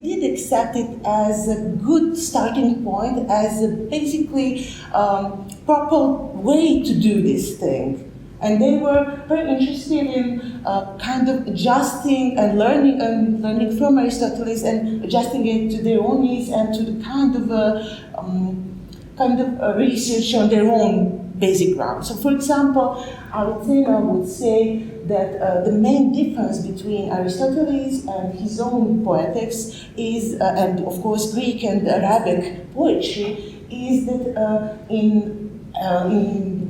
did accept it as a good starting point, as a basically proper way to do this thing. And they were very interested in kind of adjusting and learning from Aristotle and adjusting it to their own needs and to the kind of research on their own basic ground. So, for example, Avicenna would say that the main difference between Aristotle and his own poetics is, and of course Greek and Arabic poetry, is that in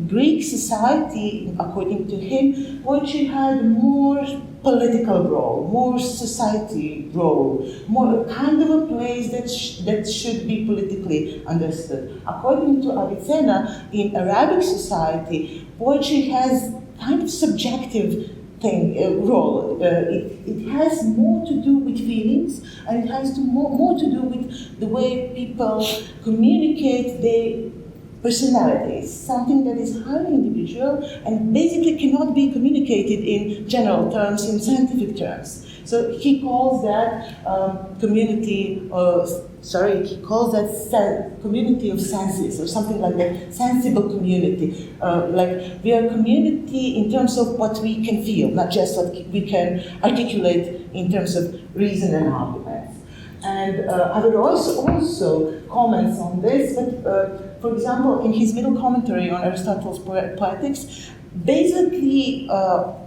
Greek society, according to him, poetry had more political role, more society role, more kind of a place that should be politically understood. According to Avicenna, in Arabic society, poetry has kind of subjective role. It has more to do with feelings, and it has more to do with the way people communicate their personalities, something that is highly individual and basically cannot be communicated in general terms, in scientific terms. So he calls that community of senses, or something like that, sensible community. Like we are a community in terms of what we can feel, not just what we can articulate in terms of reason and arguments. And Averroes also comments on this, but for example, in his middle commentary on Aristotles Poetics, basically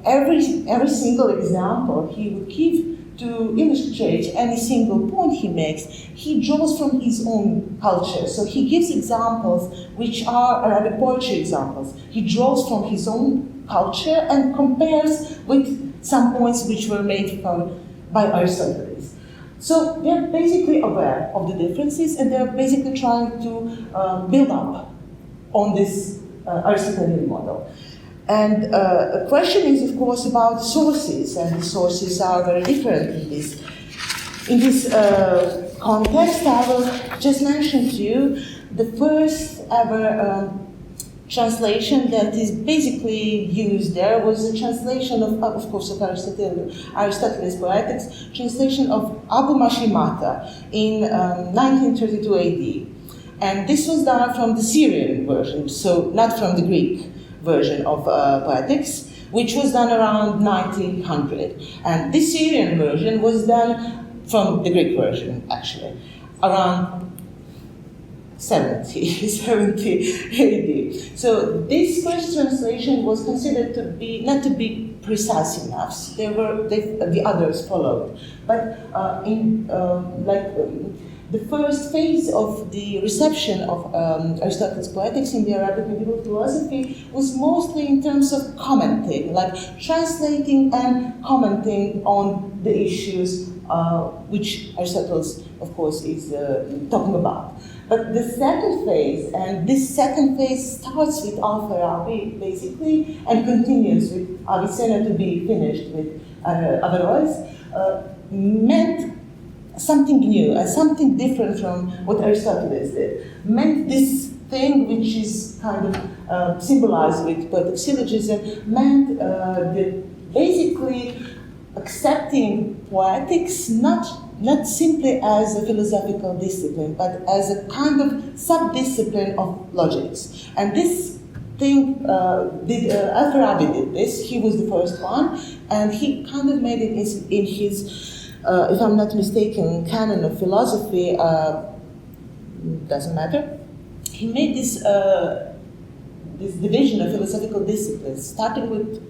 every single example he would give to illustrate any single point he makes, he draws from his own culture. So he gives examples which are Arabic poetry examples. He draws from his own culture and compares with some points which were made by Aristotle. So they're basically aware of the differences, and they're basically trying to build up on this Aristotelian model. And the question is, of course, about sources, and the sources are very different in this. In this context, I will just mention to you the first ever translation that is basically used there was a translation of course, of Aristotles Poetics, translation of Abu Mashimata in 1932 AD. And this was done from the Syrian version, so not from the Greek version of Poetics, which was done around 1900. And this Syrian version was done from the Greek version, actually, around 70 AD. So this first translation was considered to be not to be precise enough. The others followed, but the first phase of the reception of Aristotle's Poetics in the Arabic medieval philosophy was mostly in terms of commenting, like translating and commenting on the issues which Aristotle, of course, is talking about. But the second phase, and this second phase starts with Al-Farabi, basically, and continues with Avicenna to be finished with Averroes, meant something new and something different from what Aristotle did. Meant this thing which is kind of symbolized with poetic syllogism, meant basically accepting poetics not simply as a philosophical discipline, but as a kind of sub-discipline of logics. And this thing, Al-Farabi did this. He was the first one, and he kind of made it in his, if I'm not mistaken, canon of philosophy, doesn't matter. He made this division of philosophical disciplines, starting with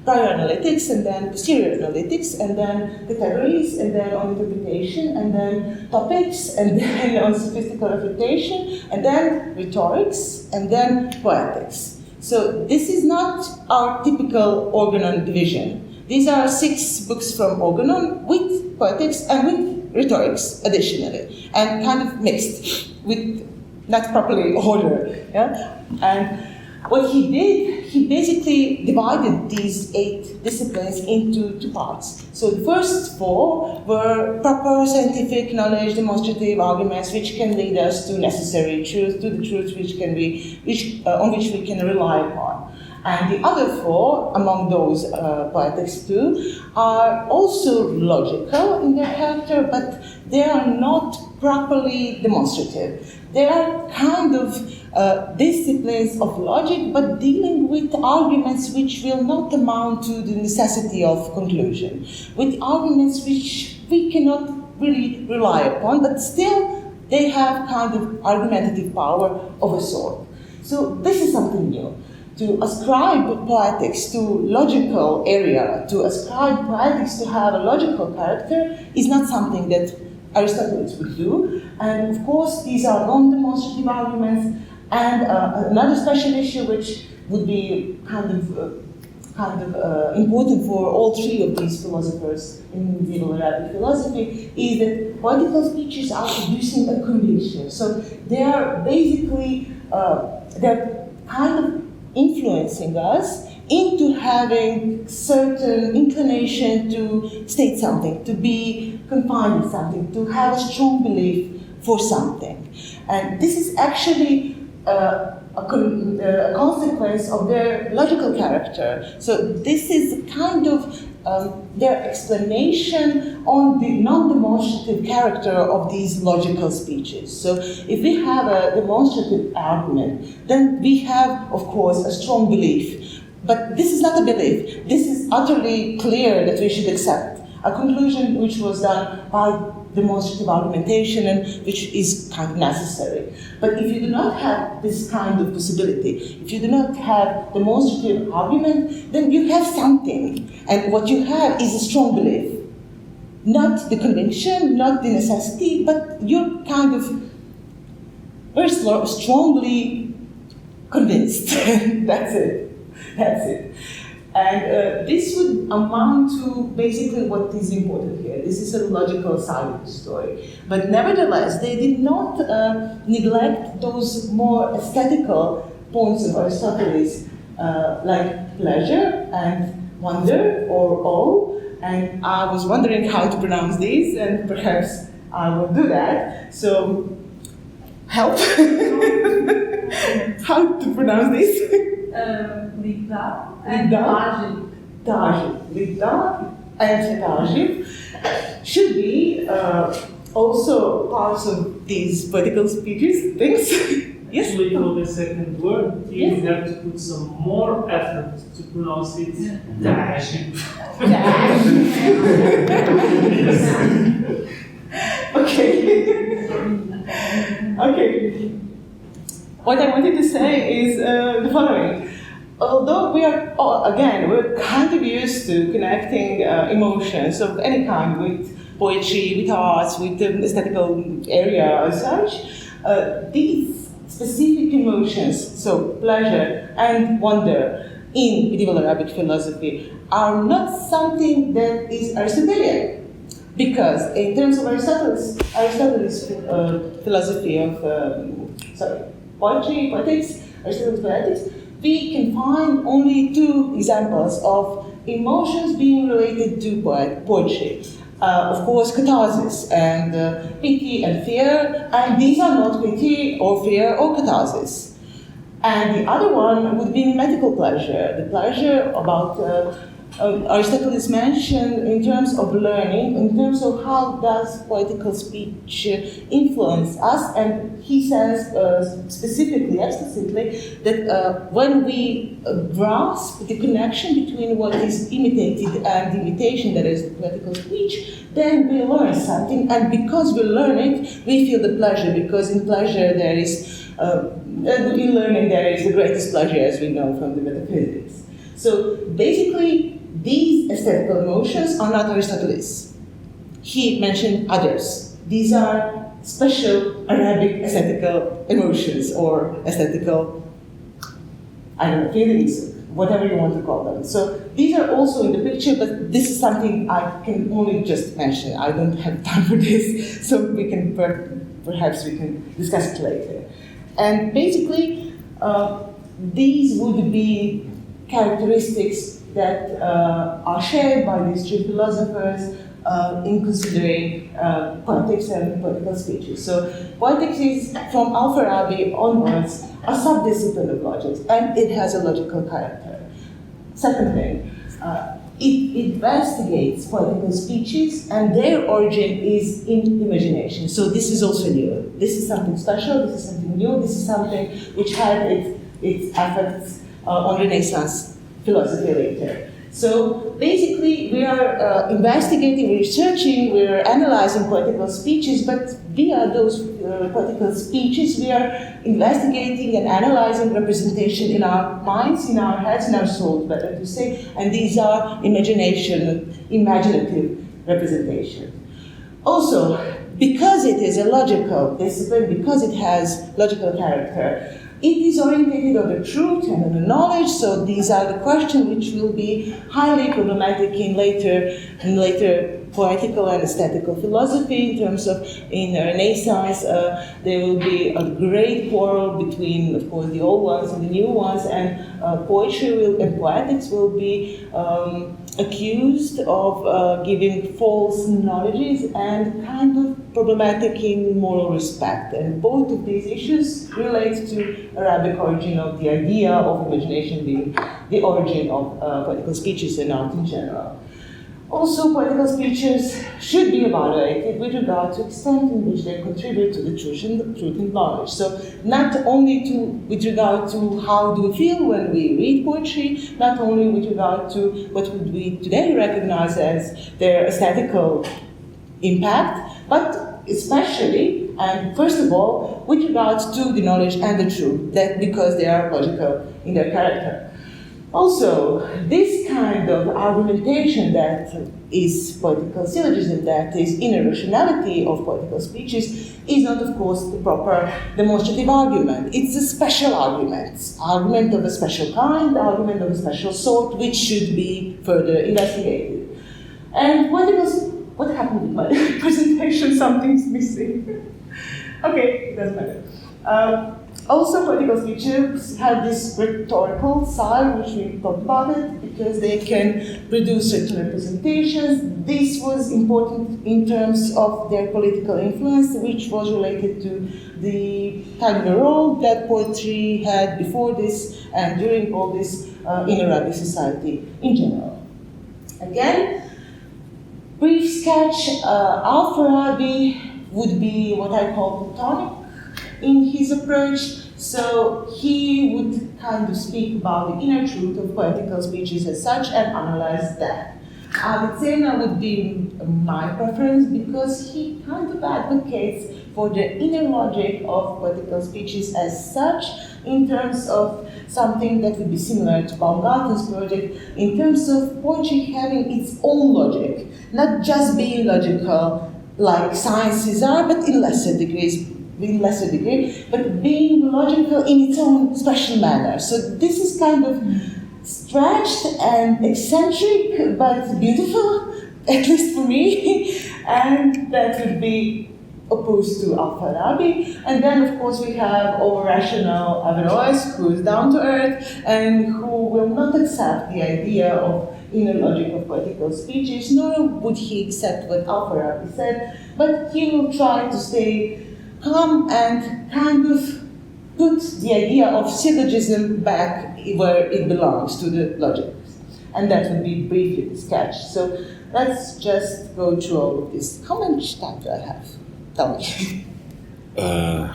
prior analytics, and then posterior analytics, and then categories, and then on interpretation, and then topics, and then on sophistical refutation, and then rhetorics, and then poetics. So this is not our typical organon division. These are 6 books from organon with poetics and with rhetorics additionally, and kind of mixed with not properly ordered. Yeah? And what he did, he basically divided these 8 disciplines into 2 parts. So the first 4 were proper scientific knowledge, demonstrative arguments, which can lead us to necessary truth, to the truth on which we can rely upon. And the other four, among those poetics too, are also logical in their character, but they are not properly demonstrative. They are kind of disciplines of logic, but dealing with arguments which will not amount to the necessity of conclusion, with arguments which we cannot really rely upon, but still they have kind of argumentative power of a sort. So this is something new. To ascribe poetics to logical area, to ascribe poetics to have a logical character, is not something that Aristotle would do. And of course, these are non-demonstrative arguments. And another special issue, which would be kind of important for all three of these philosophers in medieval Arabic philosophy, is that poetical speeches are producing a conviction. So they are basically they're kind of influencing us into having certain inclination to state something, to be confined in something, to have a strong belief for something. And this is actually a consequence of their logical character. So this is kind of their explanation on the non-demonstrative character of these logical speeches. So if we have a demonstrative argument, then we have, of course, a strong belief. But this is not a belief. This is utterly clear that we should accept a conclusion which was done by demonstrative argumentation and which is kind of necessary. But if you do not have this kind of possibility, if you do not have demonstrative argument, then you have something. And what you have is a strong belief. Not the conviction, not the necessity, but you're kind of very strongly convinced. That's it. That's it. And this would amount to basically what is important here. This is a logical side of the story. But nevertheless, they did not neglect those more aesthetical points of Aristotle, like pleasure and wonder or awe. And I was wondering how to pronounce these, and perhaps I will do that. So, help. How to pronounce this? Lida and Tajib. Lida and Tajib should be also parts of these poetical speeches, things. Yes? Actually, for the second word, you have to put some more effort to pronounce it. Tajib. Okay. What I wanted to say is the following. Although we're kind of used to connecting emotions of any kind with poetry, with arts, with the aesthetical area as such, these specific emotions, so pleasure and wonder in medieval Arabic philosophy, are not something that is Aristotelian. Because in terms of Aristotle's philosophy of poetics, Aristotles Poetics, we can find only two examples of emotions being related to poetry. Of course, catharsis and pity and fear, and these are not pity or fear or catharsis. And the other one would be mimetical pleasure, the pleasure about Aristotle is mentioned in terms of learning, in terms of how does poetical speech influence us, and he says specifically, explicitly, that when we grasp the connection between what is imitated and the imitation, that is the poetical speech, then we learn something, and because we learn it, we feel the pleasure, because in pleasure there is, in learning there is the greatest pleasure, as we know from the metaphysics. So basically, these aesthetical emotions are not Aristotle's. He mentioned others. These are special Arabic aesthetical emotions or aesthetical, feelings, whatever you want to call them. So these are also in the picture, but this is something I can only just mention. I don't have time for this, so we can perhaps we can discuss it later. And basically, these would be characteristics that are shared by these three philosophers in considering poetics and poetical speeches. So poetics is, from Al-Farabi onwards, a sub-discipline of logic, and it has a logical character. Second thing, it investigates poetical speeches, and their origin is in imagination. So this is also new. This is something special, this is something new, this is something which had its effects on Renaissance philosophy later. So basically, we are investigating, researching, we're analyzing poetical speeches, but via those poetical speeches, we are investigating and analyzing representation in our minds, in our heads, in our souls, better to say, and these are imaginative representation. Also, because it is a logical discipline, because it has logical character, it is orientated on the truth and on the knowledge, so these are the questions which will be highly problematic in later poetical and aesthetical philosophy. In terms of, in Renaissance, there will be a great quarrel between, of course, the old ones and the new ones, and poetry and poetics will be accused of giving false knowledges and kind of problematic in moral respect. And both of these issues relate to Arabic origin of the idea of imagination being the origin of poetical speeches and art in general. Also, poetical speeches should be evaluated with regard to the extent in which they contribute to the truth and knowledge. So, not only with regard to how do we feel when we read poetry, not only with regard to what would we today recognize as their aesthetical impact, but especially, and first of all, with regards to the knowledge and the truth, that because they are logical in their character. Also, this kind of argumentation that is poetical syllogism, that is inner rationality of poetical speeches, is not, of course, the proper demonstrative argument. It's a special argument of a special kind, argument of a special sort, which should be further investigated. And what happened with my presentation? Something's missing. Okay, it doesn't matter. Also, poetical speeches have this rhetorical side, which we talked about it, because they can produce certain representations. This was important in terms of their political influence, which was related to the kind of a role that poetry had before this and during all this in Arabic society in general. Again, brief sketch, Al-Farabi would be what I call Platonic in his approach. So he would kind of speak about the inner truth of poetical speeches as such and analyze that. Avicenna would be my preference because he kind of advocates for the inner logic of poetical speeches as such, in terms of something that would be similar to Baumgarten's project, in terms of poetry having its own logic, not just being logical like sciences are, but in lesser degree, but being logical in its own special manner. So this is kind of stretched and eccentric, but beautiful, at least for me, and that would be opposed to Al-Farabi. And then, of course, we have over-rational Averroes, who is down to earth, and who will not accept the idea of inner logic of poetical speeches, nor would he accept what Al-Farabi said, but he will try to stay calm and kind of put the idea of syllogism back where it belongs, to the logic. And that would be briefly the sketch. So let's just go through all of this. How much time do I have? Tell me. I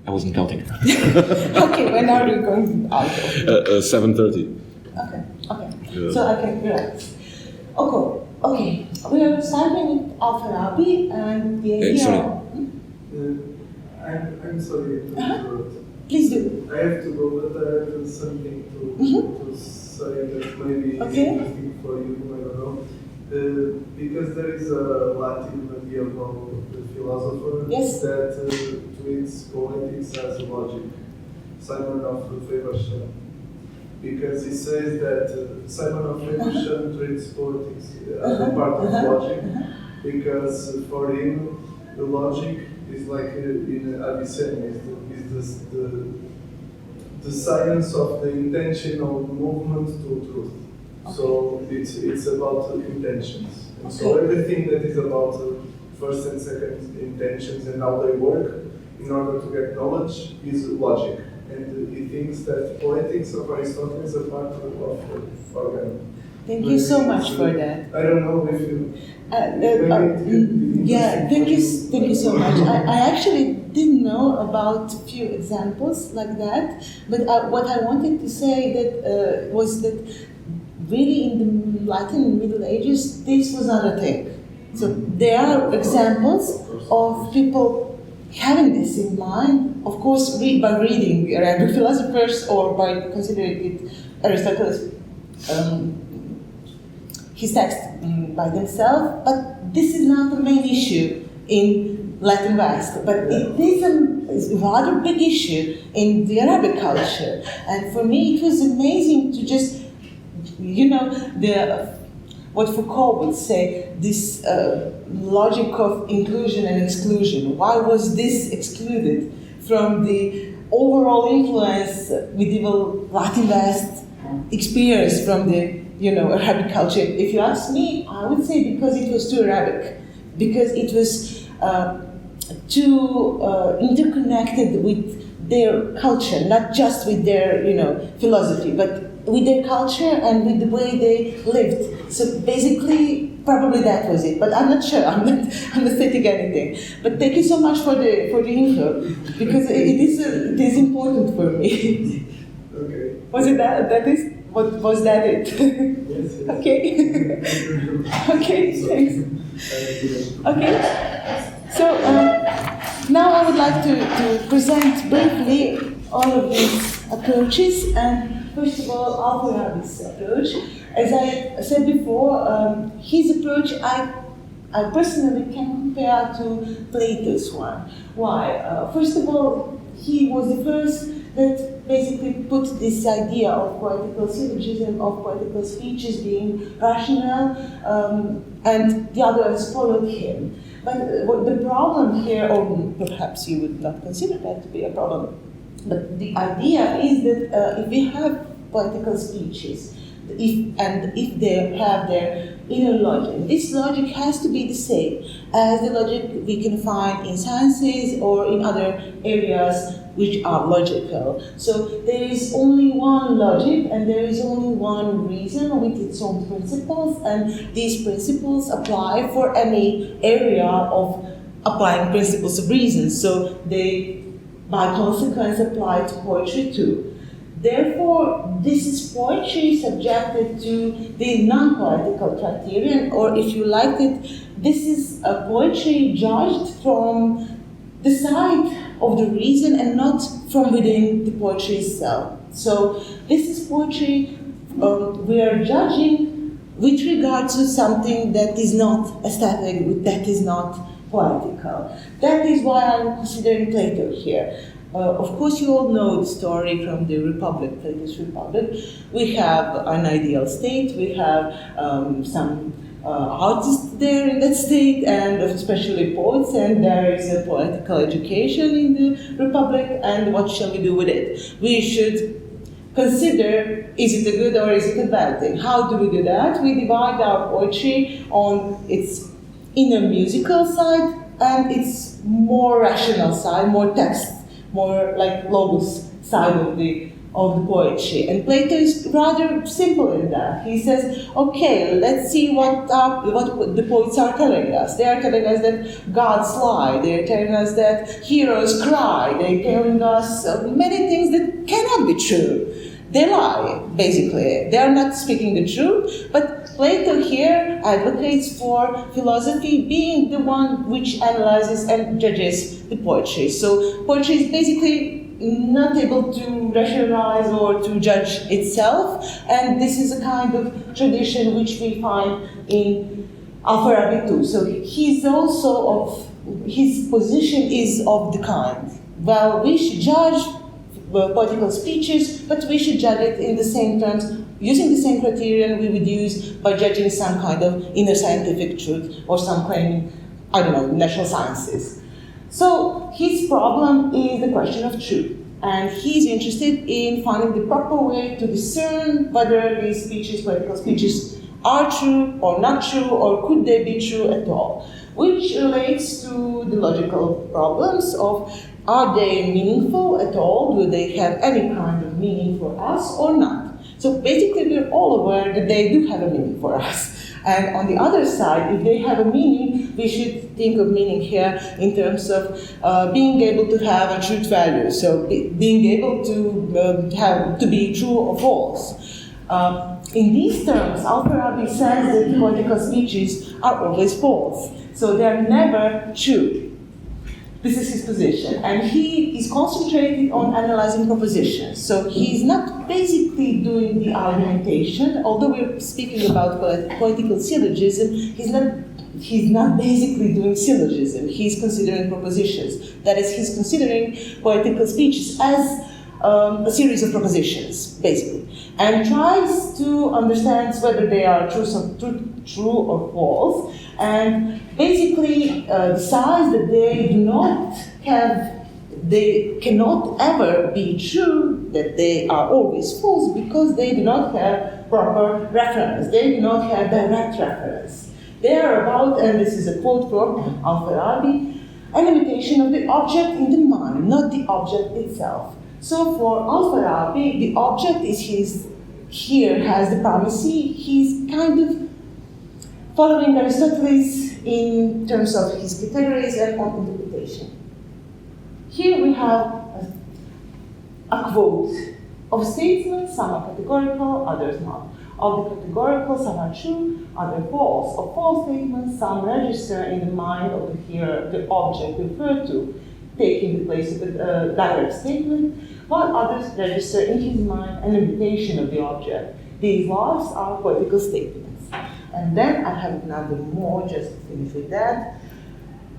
wasn't counting. Okay, when are we going out? 7:30. Okay. Yeah. So I can relax. Okay. We are starting with Al-Farabi and the idea. Sorry. I'm sorry to interrupt. Please do. I have to go, but I have something to say that maybe is interesting for you, I don't know. Because there is a Latin medieval philosopher that treats poetics as logic, Simon of Faversham. Because he says that Simon of Faversham treats poetics as a part of logic, because for him the logic is like in Avicenna, is the science of the intentional movement to truth. Okay. So it's about intentions. And so everything that is about first and second intentions and how they work in order to get knowledge is logic. and he thinks that poetics of Aristotle is a part of organ. Thank you so much for that. I don't know if you. Yeah, thank you so much. I actually didn't know about a few examples like that, but what I wanted to say that was that really in the Latin and Middle Ages, this was not a thing. So there are examples of people having this in mind, of course, by reading Arabic philosophers or by considering it Aristotle's his text by themselves, but this is not the main issue in Latin West, but it is a rather big issue in the Arabic culture. And for me, it was amazing to just, what Foucault would say, this logic of inclusion and exclusion. Why was this excluded from the overall influence medieval Latin West experienced from the Arabic culture? If you ask me, I would say because it was too Arabic, because it was too interconnected with their culture, not just with their philosophy, but with their culture and with the way they lived. So basically, probably that was it. But I'm not sure. I'm not stating anything. But thank you so much for the info, because it is important for me. Okay. Was it that? That is. What was that? It? Yes. Okay. Okay. Thanks. Okay. So now I would like to present briefly all of these approaches, and first of all, Alfarabi's approach. As I said before, his approach I personally can compare to Plato's one. Why? First of all, he was the first that basically put this idea of poetical syllogism, of poetical speeches being rational, and the others followed him. But the problem here, or perhaps you would not consider that to be a problem, but the idea is that if we have poetical speeches, if they have their inner logic, this logic has to be the same as the logic we can find in sciences or in other areas which are logical. So there is only one logic and there is only one reason with its own principles, and these principles apply for any area of applying principles of reason. So they, by consequence, apply to poetry too. Therefore, this is poetry subjected to the non-poetical criterion, or if you like it, this is a poetry judged from the side of the reason and not from within the poetry itself. So this is poetry we are judging with regard to something that is not aesthetic, that is not poetical. That is why I'm considering Plato here. Of course, you all know the story from the Republic, Plato's Republic. We have an ideal state, we have some artists there in that state, and especially poets, and there is a poetical education in the Republic, and what shall we do with it? We should consider, is it a good or is it a bad thing? How do we do that? We divide our poetry on its inner musical side and its more rational side, more text, more like logos side of the poetry. And Plato is rather simple in that. He says, okay, let's see what the poets are telling us. They are telling us that gods lie. They are telling us that heroes cry. They are telling us many things that cannot be true. They lie, basically. They are not speaking the truth, but Plato here advocates for philosophy being the one which analyzes and judges the poetry. So poetry is basically not able to rationalize or to judge itself, and this is a kind of tradition which we find in Alfarabi too. So his position is of the kind. Well, we should judge poetical speeches, but we should judge it in the same terms, using the same criterion we would use by judging some kind of inner scientific truth or some claim, I don't know, natural sciences. So his problem is the question of truth, and he's interested in finding the proper way to discern whether these speeches, poetical speeches, are true or not true, or could they be true at all, which relates to the logical problems of are they meaningful at all? Do they have any kind of meaning for us or not? So basically, we're all aware that they do have a meaning for us. And on the other side, if they have a meaning, we should think of meaning here in terms of being able to have a truth value. So being able to be true or false. In these terms, Al-Farabi says that poetical speeches are always false. So they are never true. This is his position. And he is concentrated on analyzing propositions. So he's not basically doing the argumentation, although we're speaking about poetical syllogism, he's not basically doing syllogism. He's considering propositions. That is, he's considering poetical speeches as a series of propositions, basically, and tries to understand whether they are true or false, and basically decides that they cannot ever be true, that they are always false, because they do not have proper reference, they do not have direct reference. They are about, and this is a quote from Al-Farabi, an imitation of the object in the mind, not the object itself. So for Al-Farabi, the object is here has the primacy. He's kind of following Aristotles in terms of his categories and on interpretation. Here we have a quote of statements, some are categorical, others not. Of the categorical, some are true, others false. Of false statements, some register in the mind of the object referred to, taking the place of a direct statement, while others register in his mind an imitation of the object. These last are poetical statements. And then I have another more, just to finish with that.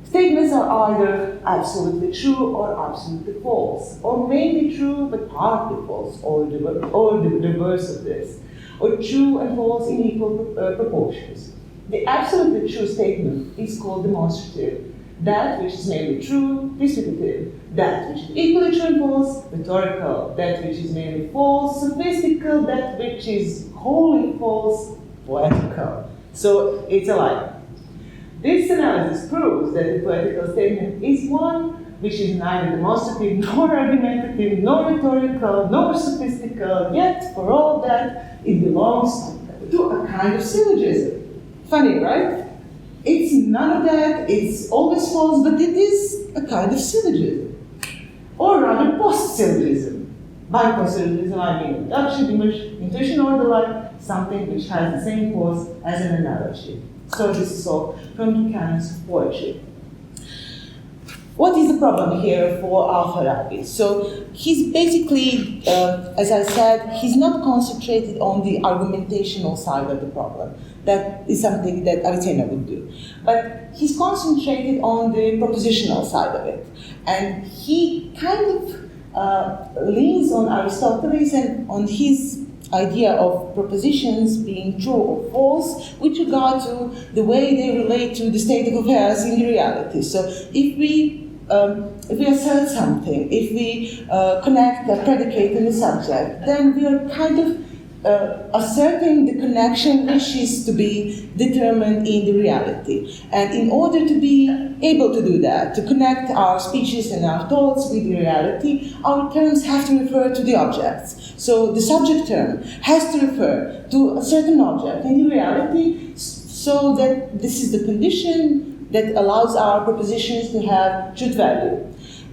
Statements are either absolutely true or absolutely false, or maybe true but partly false, or the reverse of this, or true and false in equal proportions. The absolutely true statement is called demonstrative. That which is mainly true, presuppositive. That which is equally true and false, rhetorical. That which is mainly false, sophistical. That which is wholly false, poetical. So it's a lie. This analysis proves that the poetical statement is one which is neither demonstrative, nor argumentative, nor rhetorical, nor sophistical, yet for all that it belongs to a kind of syllogism. Funny, right? It's none of that, it's always false, but it is a kind of syllogism. Or rather, post-syllogism. By post-syllogism, I mean induction, image, intuition, or the like, something which has the same force as an analogy. So this is all from the canons of poetry. What is the problem here for Al-Farabi? So he's basically, as I said, he's not concentrated on the argumentational side of the problem. That is something that Avicenna would do. But he's concentrated on the propositional side of it. And he kind of leans on Aristotles and on his idea of propositions being true or false with regard to the way they relate to the state of affairs in the reality. So if we assert something, if we connect a predicate and a subject, then we are kind of asserting the connection which is to be determined in the reality. And in order to be able to do that, to connect our speeches and our thoughts with the reality, our terms have to refer to the objects. So the subject term has to refer to a certain object in the reality, so that this is the condition that allows our propositions to have truth value.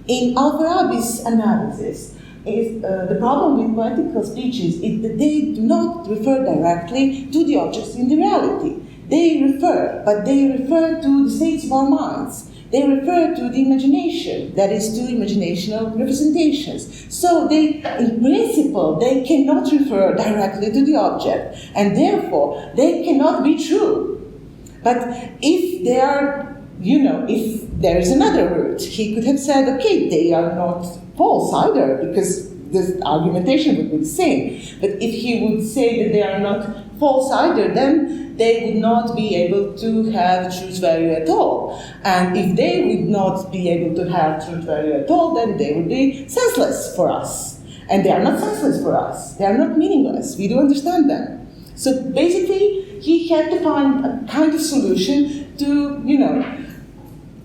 In Al-Farabi's analysis, the problem with poetical speeches is that they do not refer directly to the objects in the reality. They refer, but they refer to the states of our minds. They refer to the imagination, that is, to imaginational representations. So they, in principle, they cannot refer directly to the object, and therefore they cannot be true. But if they are, if there is another route, he could have said, okay, they are not false either, because the argumentation would be the same. But if he would say that they are not false either, then they would not be able to have truth value at all. And if they would not be able to have truth value at all, then they would be senseless for us. And they are not senseless for us. They are not meaningless. We do understand them. So basically, he had to find a kind of solution to,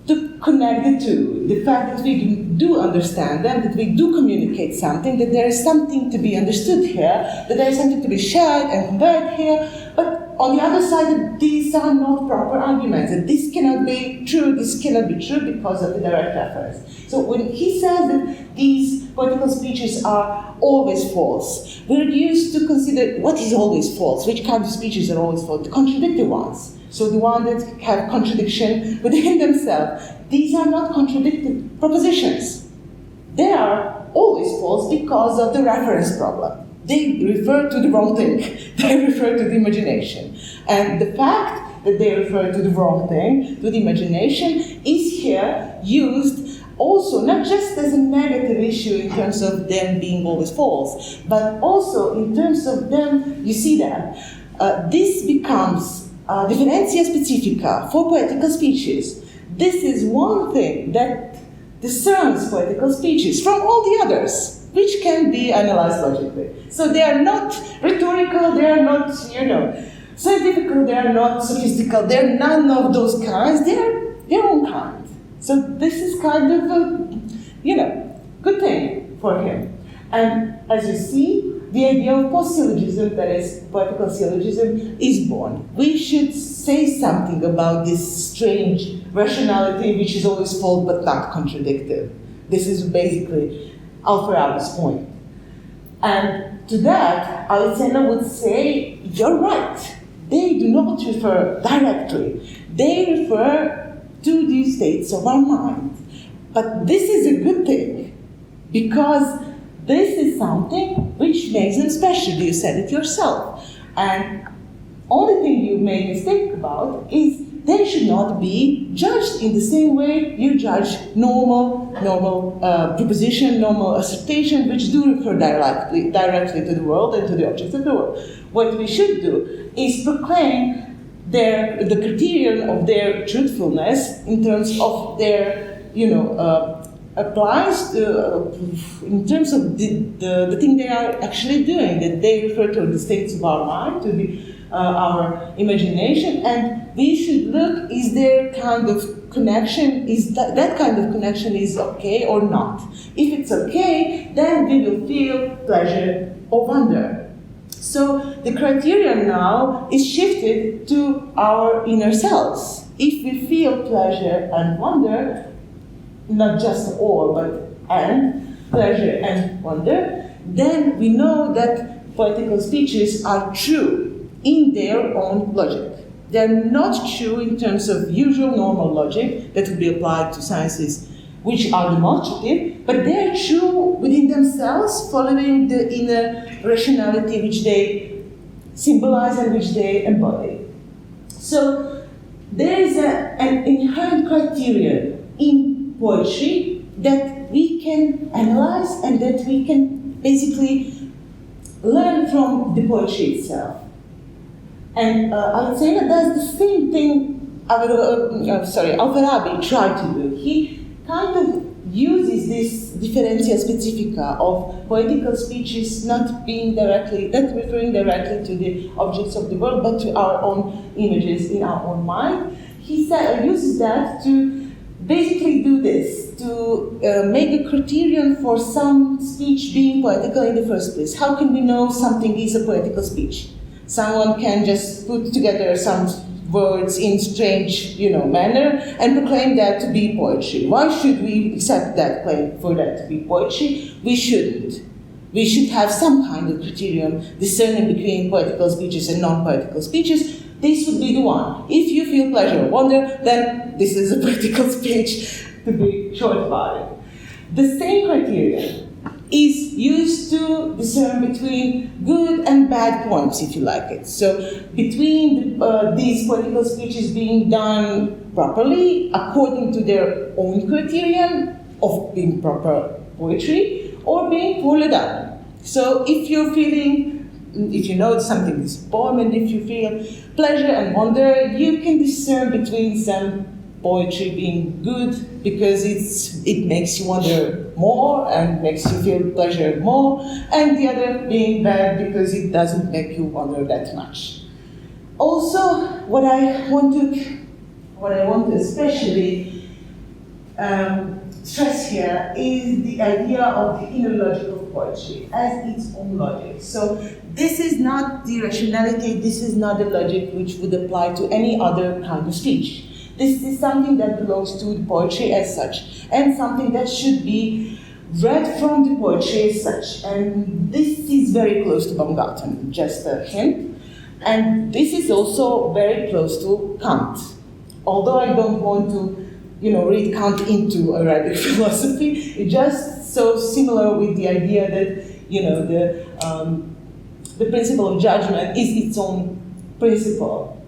to connect the two. The fact that we do understand them, that we do communicate something, that there is something to be understood here, that there is something to be shared and conveyed here, but on the other side, that these are not proper arguments, that this cannot be true because of the direct reference. So when he says that these poetical speeches are always false, we're used to consider what is always false, which kind of speeches are always false, the contradictory ones. So the ones that have contradiction within themselves. These are not contradictory propositions. They are always false because of the reference problem. They refer to the wrong thing. They refer to the imagination. And the fact that they refer to the wrong thing, to the imagination, is here used also not just as a negative issue in terms of them being always false, but also in terms of them, you see that, this becomes differentia specifica for poetical speeches. This is one thing that discerns poetical speeches from all the others, which can be analyzed logically. So they are not rhetorical, they are not, scientific, they are not sophistical, they are none of those kinds, they are their own kind. So this is kind of a, good thing for him. And as you see, the idea of post-syllogism, that is, poetical syllogism, is born. We should say something about this strange rationality which is always false but not contradictory. This is basically Alfarabi's point. And to that, Avicenna would say, you're right. They do not refer directly. They refer to these states of our mind. But this is a good thing, because this is something which makes them special. You said it yourself. And only thing you made a mistake about is they should not be judged in the same way you judge normal proposition, normal assertion, which do refer directly to the world and to the objects of the world. What we should do is proclaim the criterion of their truthfulness in terms of their, applies in terms of the thing they are actually doing, that they refer to the states of our mind, to our imagination, and we should look, is there kind of connection, is that kind of connection is okay or not? If it's okay, then we will feel pleasure or wonder. So the criterion now is shifted to our inner selves. If we feel pleasure and wonder, not just or, but and, pleasure and wonder, then we know that poetical speeches are true in their own logic. They're not true in terms of usual normal logic that would be applied to sciences which are demonstrative, but they're true within themselves, following the inner rationality which they symbolize and which they embody. So there is an inherent criterion in poetry that we can analyze and that we can basically learn from the poetry itself. And I would say that that's the same thing Alfarabi tried to do. He kind of uses this differentia specifica of poetical speeches not referring directly to the objects of the world, but to our own images in our own mind. He uses that to basically do this, to make a criterion for some speech being poetical in the first place. How can we know something is a poetical speech? Someone can just put together some words in strange, manner and proclaim that to be poetry. Why should we accept that claim for that to be poetry? We shouldn't. We should have some kind of criterion discerning between poetical speeches and non-poetical speeches. This would be the one. If you feel pleasure or wonder, then this is a poetical speech, to be short about it. The same criterion is used to discern between good and bad poems, if you like it. So between these poetical speeches being done properly, according to their own criterion of being proper poetry, or being poorly done. So if you know something is a poem, and if you feel pleasure and wonder, you can discern between some poetry being good because it makes you wonder more and makes you feel pleasure more, and the other being bad because it doesn't make you wonder that much. Also, what I want to especially stress here is the idea of the inner logic of poetry as its own logic. So this is not the rationality, this is not the logic which would apply to any other kind of speech. This is something that belongs to the poetry as such, and something that should be read from the poetry as such. And this is very close to Baumgarten, just a hint. And this is also very close to Kant. Although I don't want to, read Kant into Arabic philosophy, it's just so similar with the idea that, the principle of judgment is its own principle.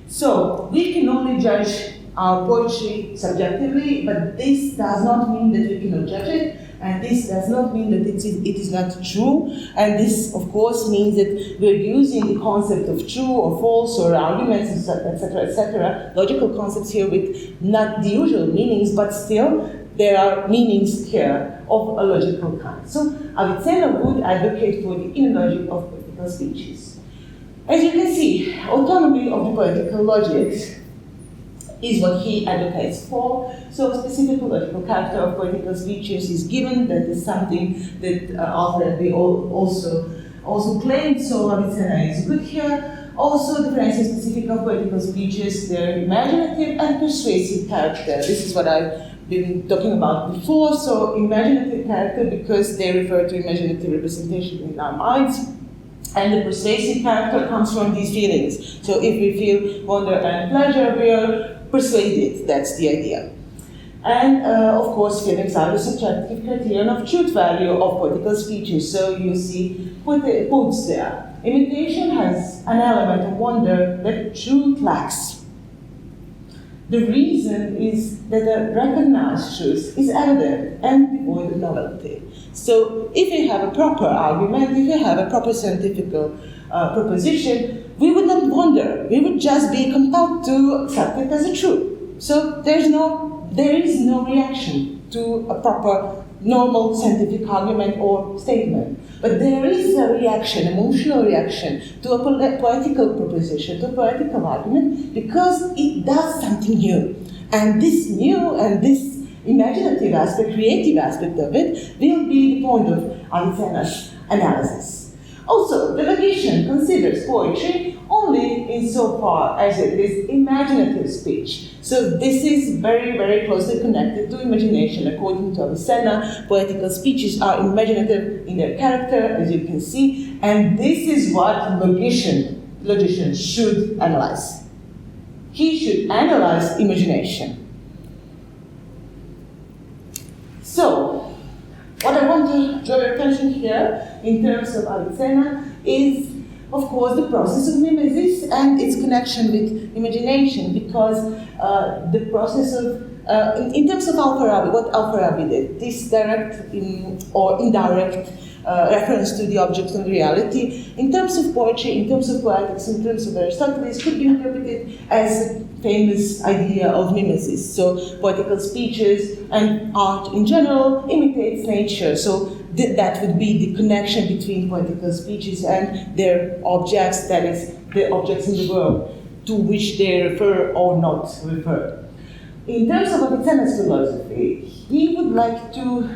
So we can only judge our poetry subjectively, but this does not mean that we cannot judge it, and this does not mean that it is not true, and this, of course, means that we're using the concept of true or false or arguments, etc., logical concepts here with not the usual meanings, but still there are meanings here of a logical kind. So Avicenna would advocate for the inner logic of poetical speeches. As you can see, autonomy of the poetical logic is what he advocates for. So specific logical character of poetical speeches is given. That is something that Alfred also claimed, so Avicenna is good here. Also, differential specific of poetical speeches, their imaginative and persuasive character. This is what I've been talking about before. So imaginative character because they refer to imaginative representation in our minds. And the persuasive character comes from these feelings. So if we feel wonder and pleasure, we are persuaded. That's the idea. And of course, feelings are the subjective criterion of truth value of poetical speeches. So you see quotes there. Imitation has an element of wonder that truth lacks. The reason is that the recognized truth is evident and devoid of novelty. So if you have a proper argument, if you have a proper scientific proposition, we would not wonder. We would just be compelled to accept it as a truth. So there is no reaction to a proper, normal scientific argument or statement. But there is a reaction, emotional reaction, to a poetical proposition, to a poetical argument, because it does something new. And this new and this imaginative aspect, creative aspect of it, will be the point of Avicenna's analysis. Also, the logician considers poetry only insofar as it is imaginative speech. So this is very, very closely connected to imagination. According to Avicenna, poetical speeches are imaginative in their character, as you can see, and this is what logician should analyze. He should analyze imagination. So, what I want to draw your attention here in terms of Avicenna is, of course, the process of mimesis and its connection with imagination, because the process of, in terms of Al-Farabi, what Al-Farabi did, this direct or indirect reference to the object of reality, in terms of poetry, in terms of poetics, in terms of Aristotles, could be interpreted as a famous idea of mimesis. So poetical speeches and art in general imitates nature. So that would be the connection between poetical speeches and their objects, that is, the objects in the world to which they refer or not refer. In terms of Avicenna's philosophy, he would like to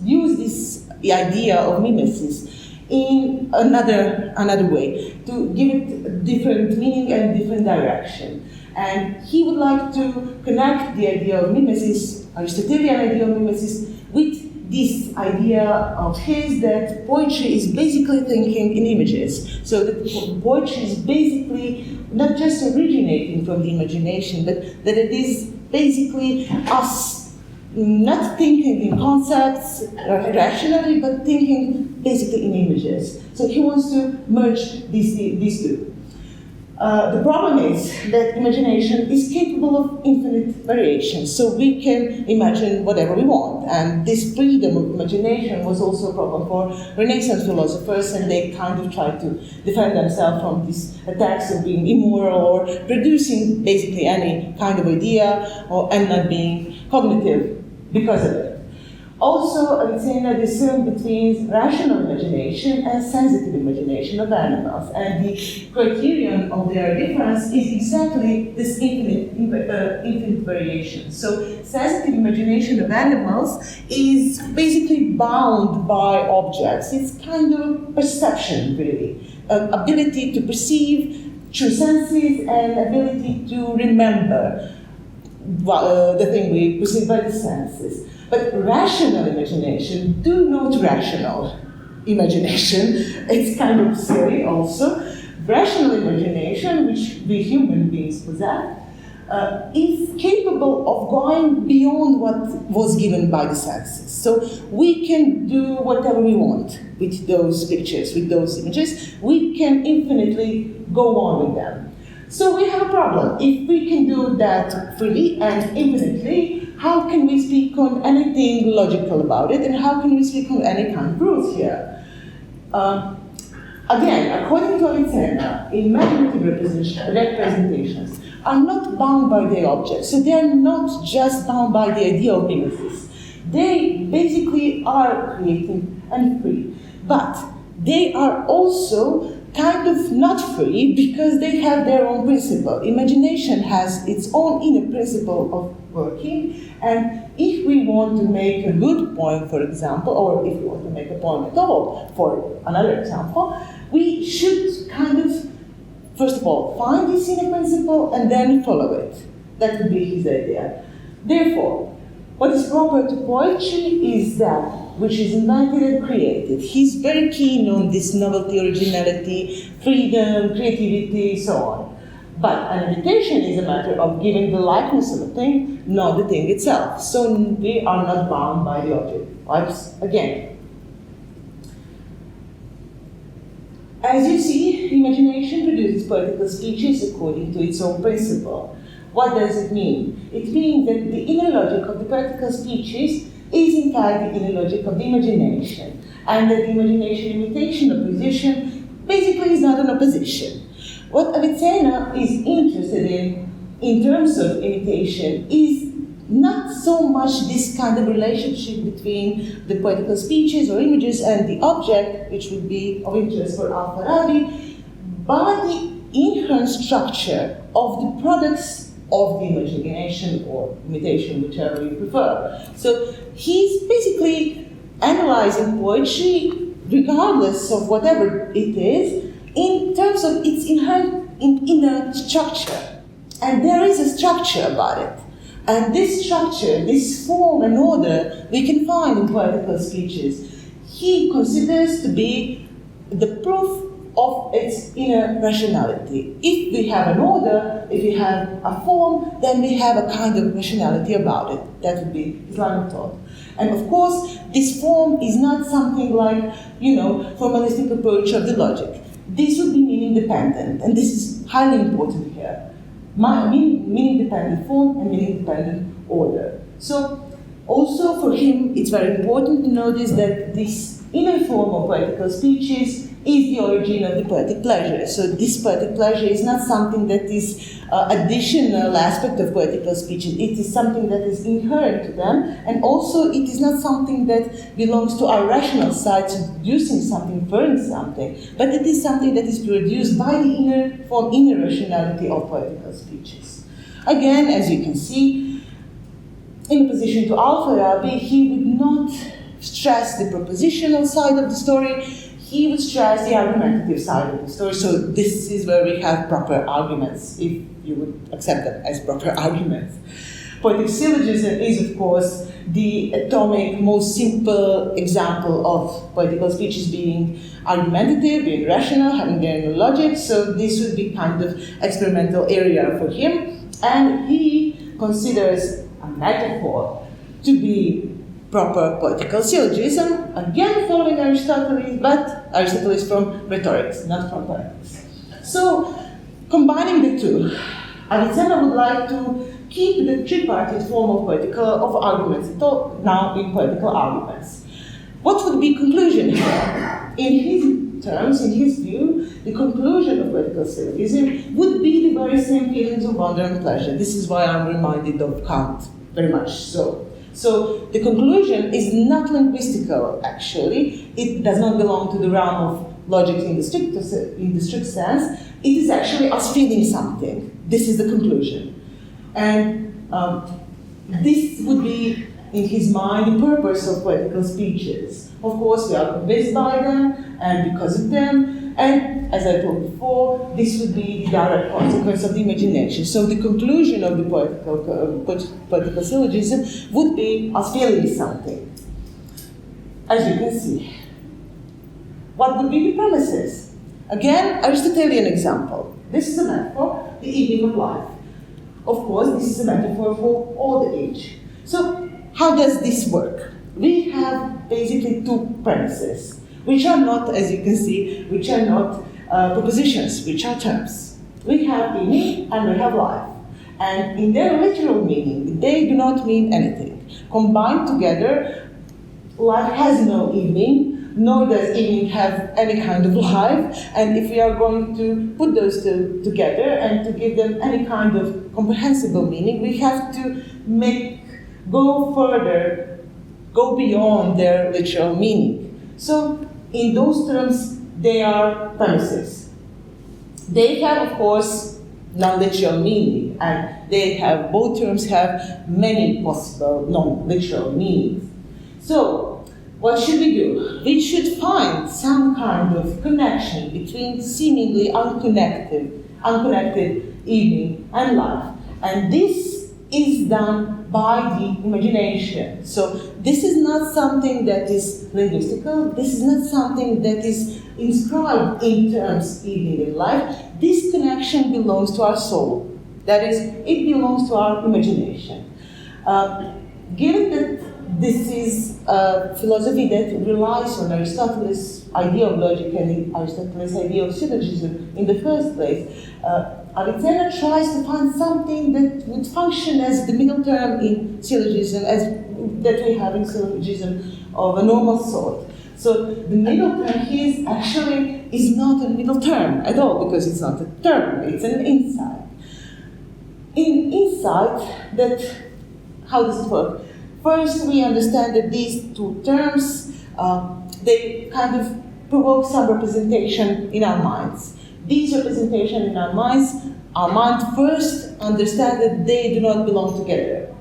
use this idea of mimesis in another way, to give it different meaning and different direction. And he would like to connect the idea of mimesis, Aristotelian idea of mimesis, with this idea of his that poetry is basically thinking in images. So that poetry is basically not just originating from the imagination, but that it is basically us not thinking in concepts rationally, but thinking basically in images. So he wants to merge these two. The problem is that imagination is capable of infinite variation, so we can imagine whatever we want. And this freedom of imagination was also a problem for Renaissance philosophers, and they kind of tried to defend themselves from these attacks of being immoral or producing basically any kind of idea and not being cognitive because of it. Also, Avicenna discerned between rational imagination and sensitive imagination of animals, and the criterion of their difference is exactly this infinite variation. So, sensitive imagination of animals is basically bound by objects. It's kind of perception, really, ability to perceive through senses and ability to remember the thing we perceive by the senses. But rational imagination, do note rational imagination, it's kind of silly also. Rational imagination, which we human beings possess, is capable of going beyond what was given by the senses. So we can do whatever we want with those pictures, with those images. We can infinitely go on with them. So we have a problem. If we can do that freely and infinitely, how can we speak on anything logical about it, and how can we speak on any kind of rules here? Again, according to Avicenna, imaginative representations are not bound by their objects, so they are not just bound by the idea of Nemesis. They basically are creating and free, but they are also kind of not free because they have their own principle. Imagination has its own inner principle of working, and if we want to make a good poem, for example, or if we want to make a poem at all, for another example, we should kind of, first of all, find this inner principle and then follow it. That would be his idea. Therefore, what is proper to poetry is that which is invented and created. He's very keen on this novelty, originality, freedom, creativity, so on. But an imitation is a matter of giving the likeness of a thing, not the thing itself. So we are not bound by the object. Again, as you see, imagination produces poetical speeches according to its own principle. What does it mean? It means that the inner logic of the poetical speeches is in fact the inner logic of the imagination, and that the imagination-imitation opposition basically is not an opposition. What Avicenna is interested in terms of imitation, is not so much this kind of relationship between the poetical speeches or images and the object, which would be of interest for Al-Farabi, but the inherent structure of the products of the imagination or imitation, whichever you prefer. So he's basically analyzing poetry, regardless of whatever it is, in terms of its inherent inner structure. And there is a structure about it. And this structure, this form and order, we can find in poetical speeches. He considers to be the proof of its inner rationality. If we have an order, if we have a form, then we have a kind of rationality about it. That would be Islamic thought. And of course, this form is not something like, formalistic approach of the logic. This would be meaning-dependent, and this is highly important here. Meaning-dependent form and meaning-dependent order. So, also for him, it's very important to notice that this inner form of poetical speeches is the origin of the poetic pleasure. So this poetic pleasure is not something that is additional aspect of poetical speeches. It is something that is inherent to them, and also it is not something that belongs to our rational side, producing something, inferring something, but it is something that is produced by the inner rationality of poetical speeches. Again, as you can see, in opposition to Al-Farabi, he would not stress the propositional side of the story. He would stress the argumentative side of the story. So this is where we have proper arguments, if you would accept them as proper arguments. Poetic syllogism is, of course, the atomic, most simple example of poetical speeches being argumentative, being rational, having their own logic. So this would be kind of experimental area for him. And he considers a metaphor to be proper poetical syllogism, again following Aristotle, but Aristotle is from rhetorics, not from poetics. So, combining the two, Avicenna would like to keep the tripartite form of arguments, now in poetical arguments. What would be conclusion here? In his terms, in his view, the conclusion of poetical syllogism would be the very same feelings of wonder and pleasure. This is why I'm reminded of Kant, very much so. So the conclusion is not linguistical, actually. It does not belong to the realm of logic in the strict sense. It is actually us feeling something. This is the conclusion. And this would be, in his mind, the purpose of poetical speeches. Of course, we are convinced by them, and because of them, and as I told before, this would be the direct consequence of the imagination. So the conclusion of the poetical syllogism would be us feeling something, as you can see. What would be the premises? Again, Aristotelian example. This is a metaphor, the evening of life. Of course, this is a metaphor for old age. So, how does this work? We have basically two premises, which are not, as you can see, which are not propositions, which are terms. We have evening and we have life. And in their literal meaning, they do not mean anything. Combined together, life has no evening, nor does evening have any kind of life. And if we are going to put those two together and to give them any kind of comprehensible meaning, we have to go further, go beyond their literal meaning. So, in those terms, they are premises. They have, of course, non-literal meaning, and both terms have many possible non-literal meanings. So, what should we do? We should find some kind of connection between seemingly unconnected evening and life. And this is done by the imagination. So this is not something that is linguistical, this is not something that is inscribed in terms evening and life. This connection belongs to our soul. That is, it belongs to our imagination. Given that this is a philosophy that relies on Aristotle's idea of logic and Aristotle's idea of syllogism in the first place, Avicenna tries to find something that would function as the middle term in syllogism, as that we have in syllogism of a normal sort. So the middle term here actually is not a middle term at all, because it's not a term, it's an insight. In insight, how does it work? First, we understand that these two terms, they kind of provoke some representation in our minds. These representations in our mind first understand that they do not belong together.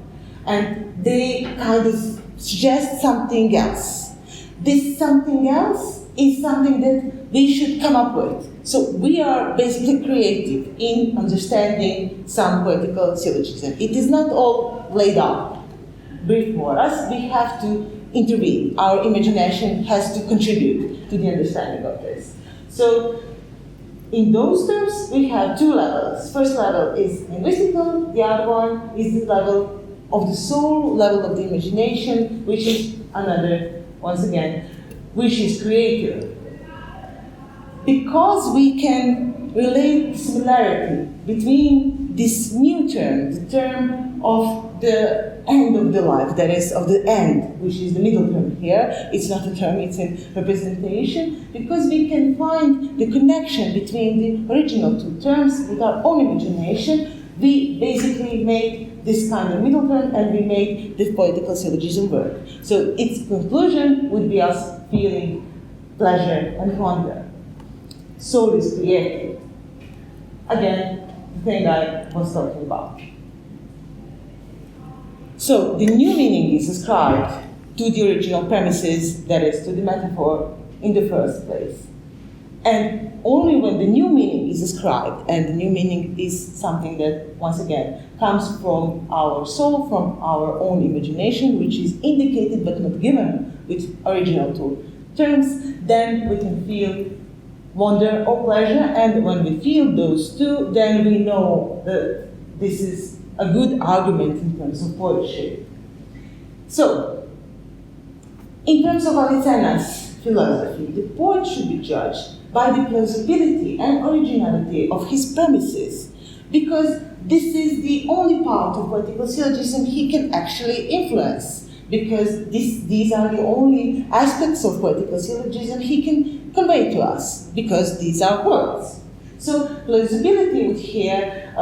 And they kind of suggest something else. This something else is something that we should come up with. So we are basically creative in understanding some poetical syllogism. It is not all laid out before us, we have to intervene. Our imagination has to contribute to the understanding of this. So, in those terms, we have two levels. First level is linguistical, the other one is the level of the soul, level of the imagination, which is another, once again, which is creative. Because we can relate the similarity between this new term, the term of the end of the life, that is, of the end, which is the middle term here. It's not a term, it's a representation, because we can find the connection between the original two terms with our own imagination. We basically made this kind of middle term, and we made the poetical syllogism work. So its conclusion would be us feeling pleasure and wonder. Soul is creative. Again, the thing I was talking about. So the new meaning is ascribed to the original premises, that is, to the metaphor in the first place. And only when the new meaning is ascribed, and the new meaning is something that, once again, comes from our soul, from our own imagination, which is indicated but not given with original two terms, then we can feel wonder or pleasure, and when we feel those two, then we know that this is a good argument in terms of poetry. So, in terms of Avicenna's philosophy, the poet should be judged by the plausibility and originality of his premises, because this is the only part of poetical syllogism he can actually influence, because these are the only aspects of poetical syllogism he can convey to us, because these are words. So plausibility would here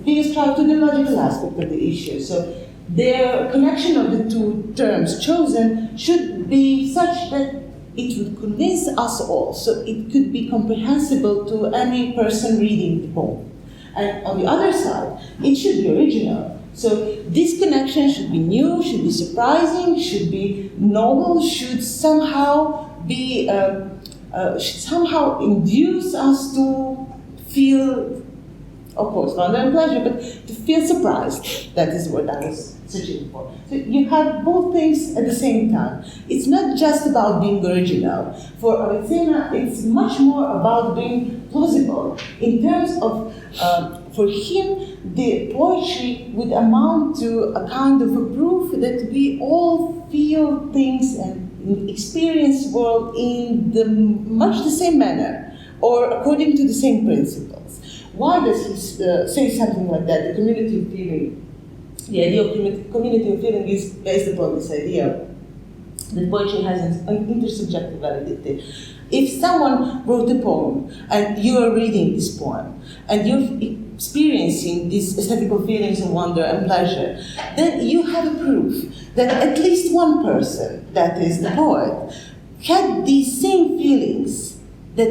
be ascribed to the logical aspect of the issue. So their connection of the two terms chosen should be such that it would convince us all, so it could be comprehensible to any person reading the poem. And on the other side, it should be original. So this connection should be new, should be surprising, should be novel, should somehow be, should somehow induce us to feel, of course, wonder and pleasure, but to feel surprised. That is what I was searching for. So you have both things at the same time. It's not just about being original. For Avicenna, it's much more about being plausible. In terms of, for him, the poetry would amount to a kind of a proof that we all feel things and experience the world in much the same manner, or according to the same principles. Why does he say something like that? The community of feeling. The idea of community of feeling is based upon this idea that poetry has an intersubjective validity. If someone wrote a poem and you are reading this poem and you're experiencing these aesthetical feelings of wonder and pleasure, then you have a proof that at least one person, that is the poet, had these same feelings, that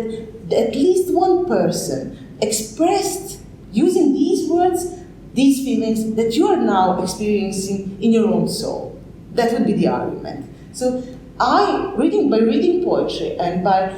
at least one person expressed using these words these feelings that you are now experiencing in your own soul. That would be the argument. So by reading poetry and by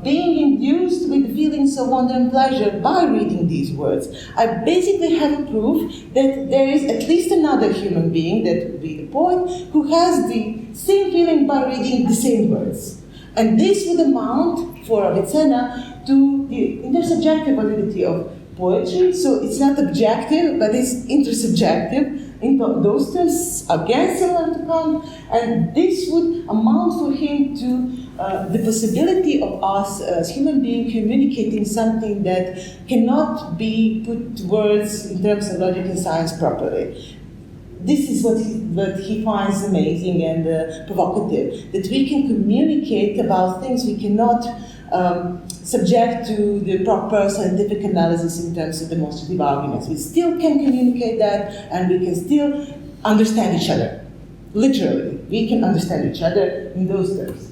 being induced with the feelings of wonder and pleasure by reading these words, I basically have a proof that there is at least another human being, that would be the poet, who has the same feeling by reading the same words. And this would amount for Avicenna to the intersubjective validity of poetry, so it's not objective, but it's intersubjective in those terms against Kant, and this would amount for him to the possibility of us as human beings communicating something that cannot be put to words in terms of logic and science properly. This is what he finds amazing and provocative, that we can communicate about things we cannot subject to the proper scientific analysis in terms of demonstrative arguments. We still can communicate that, and we can still understand each other. Literally, we can understand each other in those terms.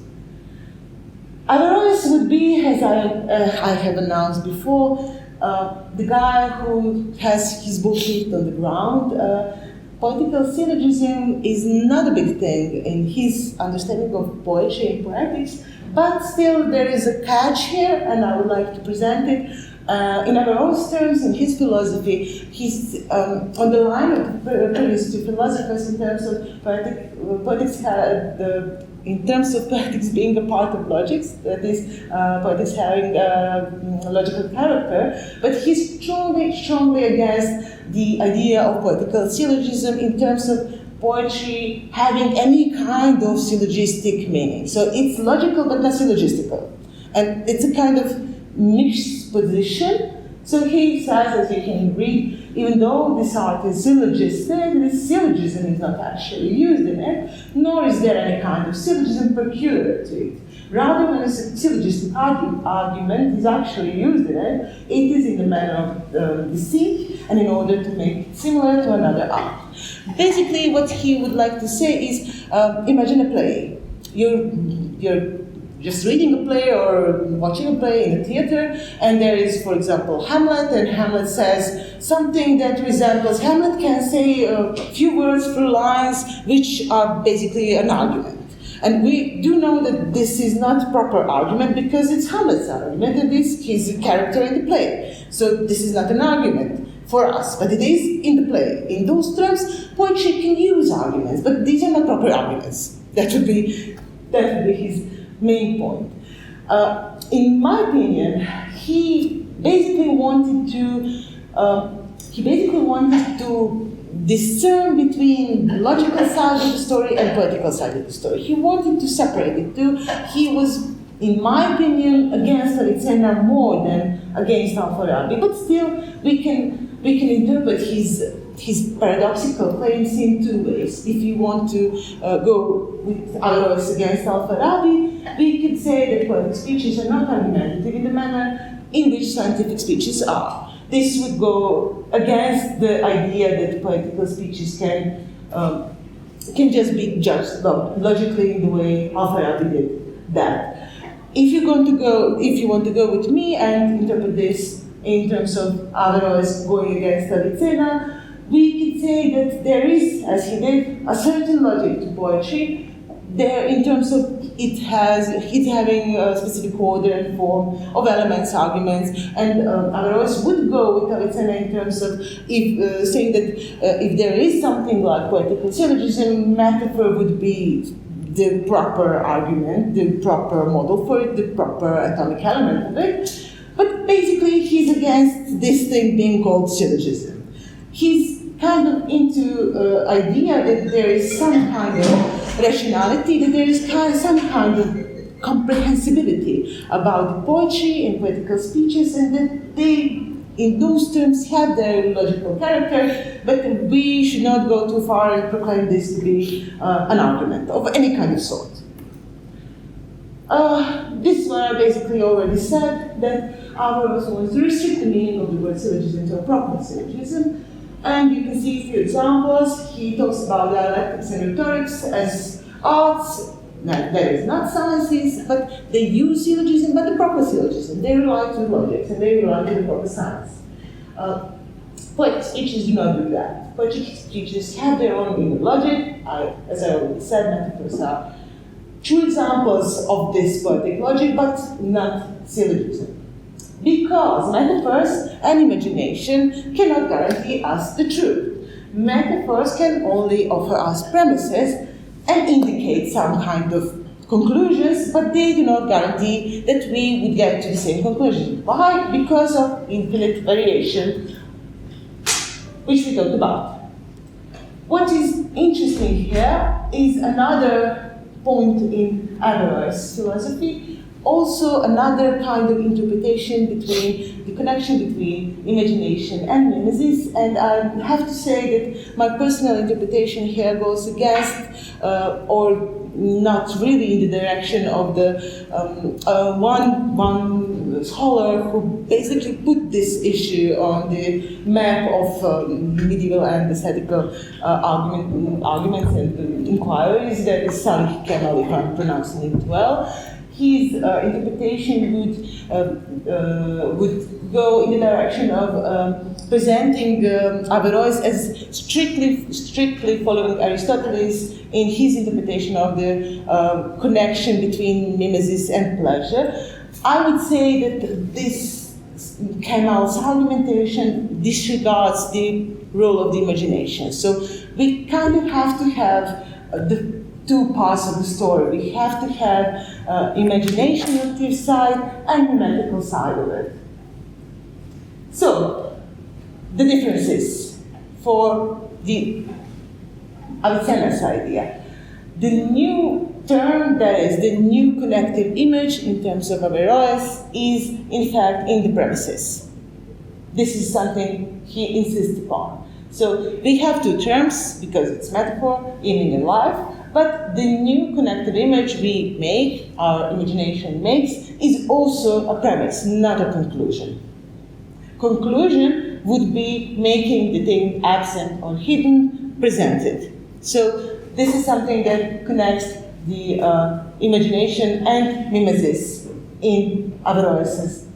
Averroes would be, as I have announced before, the guy who has his book left on the ground. Poetical syllogism is not a big thing in his understanding of poetry and poetics, but still there is a catch here, and I would like to present it. In Averroes' terms, in his philosophy, he's on the line of the previous two philosophers in terms of poetics, in terms of poetics being a part of logics, that is, poetics having logical character, but he's strongly against the idea of poetical syllogism in terms of poetry having any kind of syllogistic meaning. So it's logical but not syllogistical. And it's a kind of mixed position. So he says, as you can read, even though this art is syllogistic, this syllogism is not actually used in it, nor is there any kind of syllogism peculiar to it. Rather, when a syllogistic argument is actually used in it, it is in the manner of deceit and in order to make it similar to another art. Basically, what he would like to say is, imagine a play. You're just reading a play or watching a play in a theater, and there is, for example, Hamlet, and Hamlet says something that resembles, Hamlet can say a few words, few lines, which are basically an argument. And we do know that this is not proper argument because it's Hamlet's argument and it's his character in the play. So this is not an argument for us, but it is in the play. In those terms, poetry can use arguments, but these are not proper arguments. That would be his main point. In my opinion, he basically wanted to discern between the logical side of the story and poetical side of the story. He wanted to separate the two. He was, in my opinion, against Avicenna more than against Alfarabi, but still we can interpret his paradoxical claims in two ways. If you want to go with Averroes against Alfarabi, we could say that poetic speeches are not argumentative in the manner in which scientific speeches are. This would go against the idea that poetical speeches can can just be judged logically in the way Alfarabi did that. If you want to go with me and interpret this in terms of Averroes going against Avicenna, we can say that there is, as he did, a certain logic to poetry. There, in terms of it having a specific order and form of elements, arguments, and Averroes would go with Avicenna in terms of saying that if there is something like poetical syllogism, metaphor would be the proper argument, the proper model for it, the proper atomic element of it. But basically, he's against this thing being called syllogism. He's kind of into idea that there is some kind of rationality, that there is some kind of comprehensibility about poetry and poetical speeches, and that they, in those terms, have their logical character, but we should not go too far and proclaim this to be an argument of any kind of sort. This is what I basically already said, that Averroes wants to restrict the meaning of the word syllogism to a proper syllogism. And you can see a few examples. He talks about dialectics and rhetorics as arts, that is not sciences, but they use syllogism, but the proper syllogism. They rely to logics and they rely to the proper science. Poetic speeches do not do that. Poetic speeches have their own inner logic. As I already said, metaphors are true examples of this poetic logic, but not syllogism. Because metaphors and imagination cannot guarantee us the truth. Metaphors can only offer us premises and indicate some kind of conclusions, but they do not guarantee that we would get to the same conclusion. Why? Because of infinite variation, which we talked about. What is interesting here is another point in Averroes' philosophy, also another kind of interpretation between the connection between imagination and Nemesis, and I have to say that my personal interpretation here goes against or not really in the direction of the one scholar who basically put this issue on the map of medieval and aesthetical arguments and inquiries. That is Salih Kemal, if I'm pronouncing it well. His interpretation would go in the direction of presenting Averroes as strictly following Aristotles in his interpretation of the connection between mimesis and pleasure. I would say that this Kemal's argumentation disregards the role of the imagination. So we kind of have to have the two parts of the story. We have to have imaginative side and mimetic side of it. So, the differences for the Avicenna's idea. The new term, that is the new connective image in terms of Averroes, is in fact in the premises. This is something he insists upon. So we have two terms, because it's metaphor, evening and life, but the new connected image we make, our imagination makes, is also a premise, not a conclusion. Conclusion would be making the thing absent or hidden, presented. So this is something that connects the imagination and mimesis in Averroes'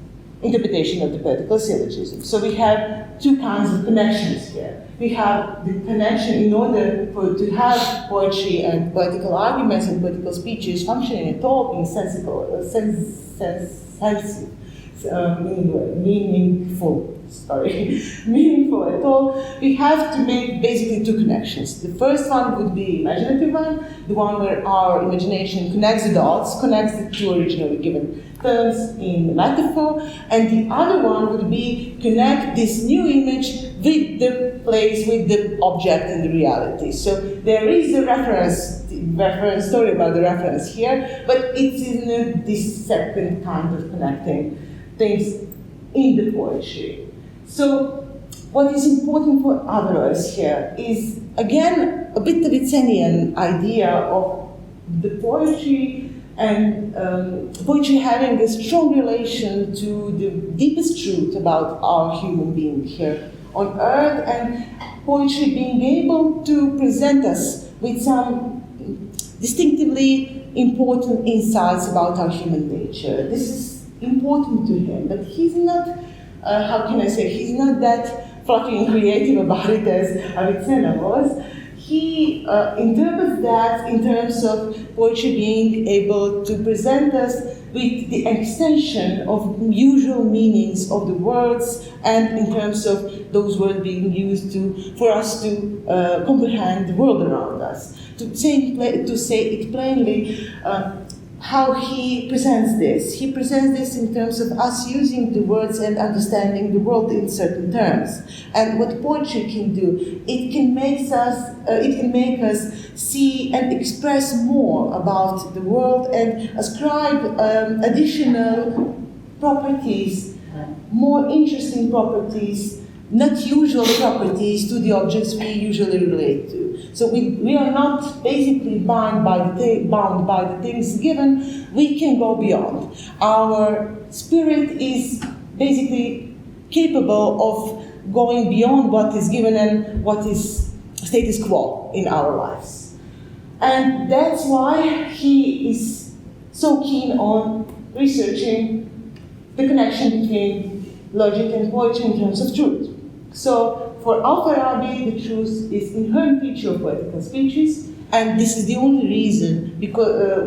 interpretation of the poetical syllogism. So we have two kinds of connections here. We have the connection in order to have poetry and poetical arguments and poetical speeches functioning at all in meaningful at all, we have to make basically two connections. The first one would be imaginative one, the one where our imagination connects the dots, connects the two originally given terms in the metaphor, and the other one would be connect this new image with the place, with the object in the reality. So there is a reference story about the reference here, but it's in this second kind of connecting things in the poetry. So what is important for Averroes here is, again, a bit of Avicennian idea of the poetry and poetry having a strong relation to the deepest truth about our human being here on earth, and poetry being able to present us with some distinctively important insights about our human nature. This is important to him, but he's not, how can I say, he's not that fluffy and creative about it as Avicenna was. He interprets that in terms of poetry being able to present us with the extension of usual meanings of the words, and in terms of those words being used for us to comprehend the world around us. To say it plainly, how he presents this. He presents this in terms of us using the words and understanding the world in certain terms. And what poetry can do, it can make us see and express more about the world and ascribe additional properties, more interesting properties, not usual properties to the objects we usually relate to. So we are not basically bound by the things given, we can go beyond. Our spirit is basically capable of going beyond what is given and what is status quo in our lives. And that's why he is so keen on researching the connection between logic and poetry in terms of truth. So for Al-Farabi, the truth is inherent feature of poetical speeches, and this is the only reason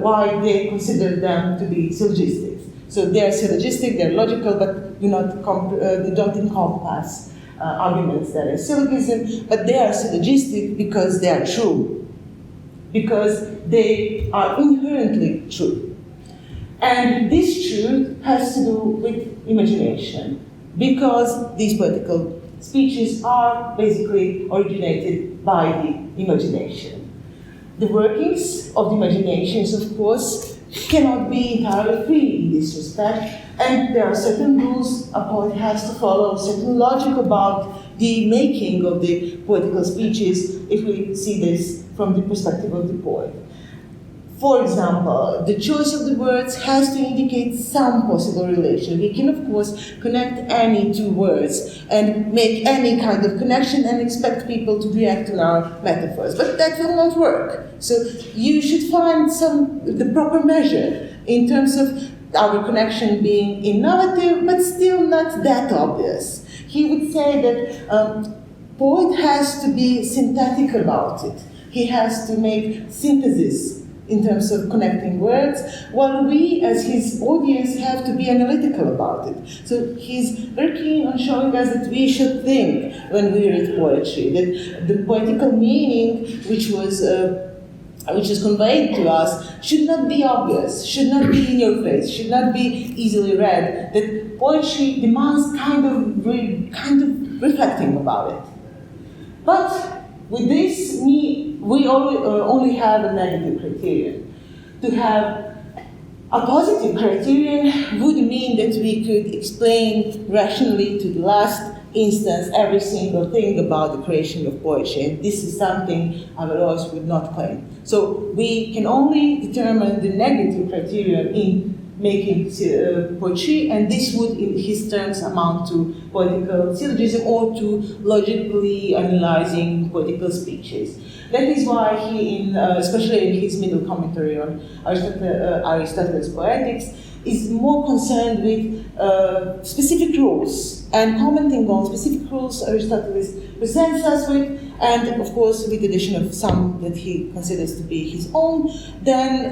why they consider them to be syllogistic. So they are syllogistic, they're logical, but they don't encompass arguments that are syllogism, but they are syllogistic because they are true, because they are inherently true. And this truth has to do with imagination, because these poetical speeches are basically originated by the imagination. The workings of the imaginations, of course, cannot be entirely free in this respect, and there are certain rules a poet has to follow, certain logic about the making of the poetical speeches, if we see this from the perspective of the poet. For example, the choice of the words has to indicate some possible relation. We can, of course, connect any two words and make any kind of connection and expect people to react to our metaphors, but that will not work. So you should find the proper measure in terms of our connection being innovative, but still not that obvious. He would say that poet has to be synthetic about it. He has to make synthesis in terms of connecting words, while we, as his audience, have to be analytical about it. So he's very keen on showing us that we should think when we read poetry, that the poetical meaning which is conveyed to us should not be obvious, should not be in your face, should not be easily read, that poetry demands kind of reflecting about it. But with this, we only have a negative criterion. To have a positive criterion would mean that we could explain rationally to the last instance every single thing about the creation of poetry, and this is something Averroes would not claim. So we can only determine the negative criterion in making poetry, and this would, in his terms, amount to poetical syllogism or to logically analyzing poetical speeches. That is why he, especially in his middle commentary on Aristotles Poetics, is more concerned with specific rules, and commenting on specific rules Aristotle presents us with, and of course with the addition of some that he considers to be his own. Then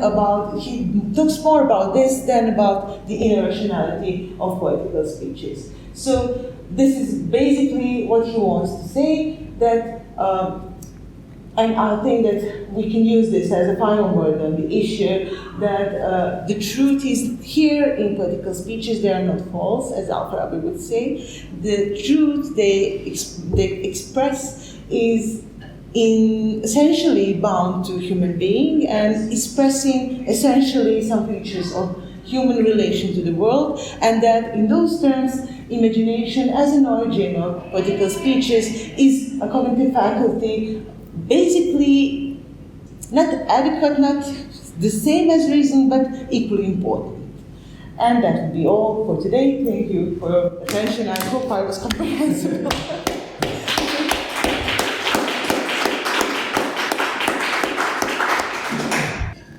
he talks more about this than about the inner rationality of poetical speeches. So this is basically what he wants to say, that and I think that we can use this as a final word on the issue, that the truth is here in poetical speeches. They are not false, as Al-Farabi would say. The truth they express is essentially bound to human being and expressing essentially some features of human relation to the world, and that in those terms, imagination as an origin of poetical speeches is a cognitive faculty, basically not adequate, not the same as reason, but equally important. And that would be all for today. Thank you for your attention. I hope I was comprehensive.